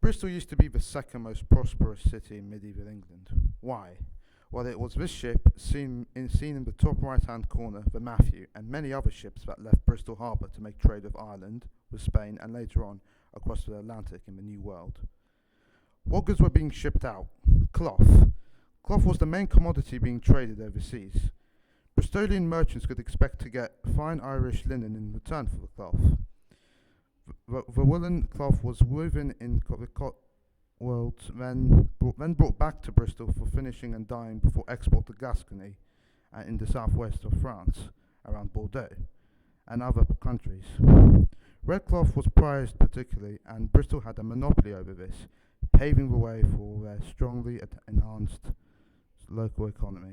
Bristol used to be the second most prosperous city in medieval England. Why? Well, it was this ship, seen in the top right-hand corner, the Matthew, and many other ships that left Bristol Harbour to make trade with Ireland, with Spain, and later on across the Atlantic in the New World. What goods were being shipped out? Cloth. Cloth was the main commodity being traded overseas. Bristolian merchants could expect to get fine Irish linen in return for the cloth. The woolen cloth was woven in the cotton world, then brought back to Bristol for finishing and dyeing before export to Gascony in the southwest of France, around Bordeaux, and other countries. Red cloth was prized particularly, and Bristol had a monopoly over this, paving the way for their strongly enhanced local economy.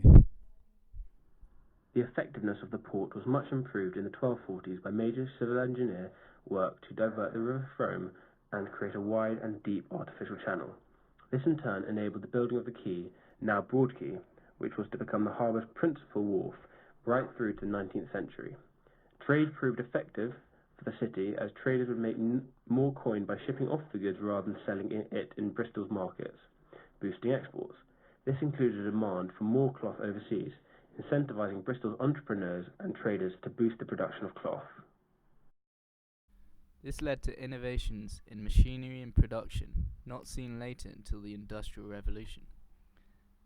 The effectiveness of the port was much improved in the 1240s by major civil engineer work to divert the River Frome and create a wide and deep artificial channel. This in turn enabled the building of the quay, now Broad Quay, which was to become the harbour's principal wharf right through to the 19th century. Trade proved effective for the city as traders would make more coin by shipping off the goods rather than selling it in Bristol's markets, boosting exports. This included a demand for more cloth overseas, incentivising Bristol's entrepreneurs and traders to boost the production of cloth. This led to innovations in machinery and production, not seen later until the Industrial Revolution.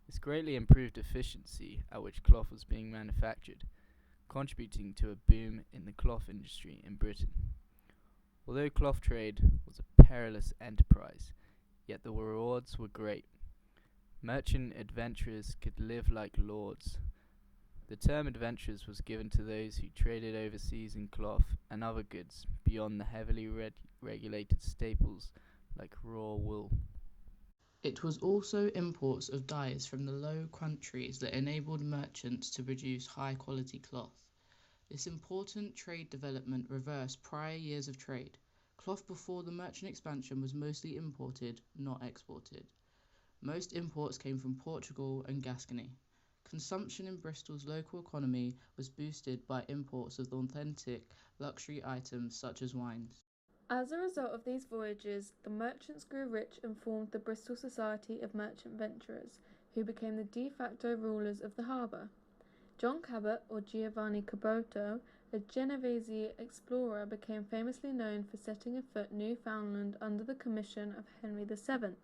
This greatly improved efficiency at which cloth was being manufactured, contributing to a boom in the cloth industry in Britain. Although cloth trade was a perilous enterprise, yet the rewards were great. Merchant adventurers could live like lords. The term adventurers was given to those who traded overseas in cloth and other goods beyond the heavily regulated staples like raw wool. It was also imports of dyes from the Low Countries that enabled merchants to produce high-quality cloth. This important trade development reversed prior years of trade. Cloth before the merchant expansion was mostly imported, not exported. Most imports came from Portugal and Gascony. Consumption in Bristol's local economy was boosted by imports of authentic luxury items such as wines. As a result of these voyages, the merchants grew rich and formed the Bristol Society of Merchant Venturers, who became the de facto rulers of the harbour. John Cabot, or Giovanni Caboto, a Genovese explorer, became famously known for setting afoot Newfoundland under the commission of Henry VII.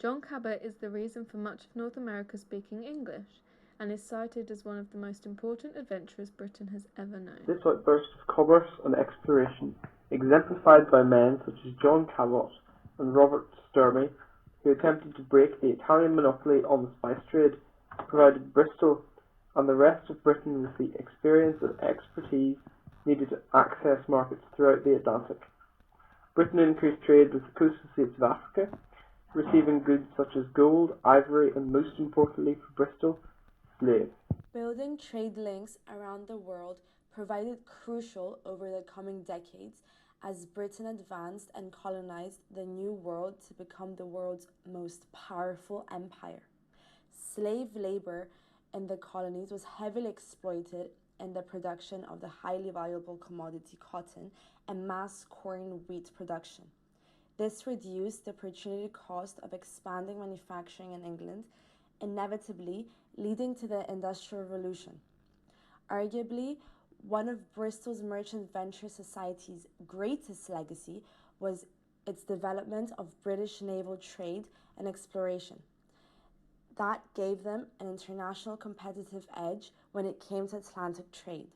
John Cabot is the reason for much of North America speaking English, and is cited as one of the most important adventurers Britain has ever known. This outburst of commerce and exploration, exemplified by men such as John Cabot and Robert Sturmey, who attempted to break the Italian monopoly on the spice trade, provided Bristol and the rest of Britain with the experience and expertise needed to access markets throughout the Atlantic. Britain increased trade with the coastal states of Africa, receiving goods such as gold, ivory, and most importantly for Bristol, slaves. Building trade links around the world provided crucial over the coming decades as Britain advanced and colonized the New World to become the world's most powerful empire. Slave labor in the colonies was heavily exploited in the production of the highly valuable commodity cotton and mass corn wheat production. This reduced the opportunity cost of expanding manufacturing in England, inevitably leading to the Industrial Revolution. Arguably, one of Bristol's Merchant Venture Society's greatest legacy was its development of British naval trade and exploration. That gave them an international competitive edge when it came to Atlantic trade.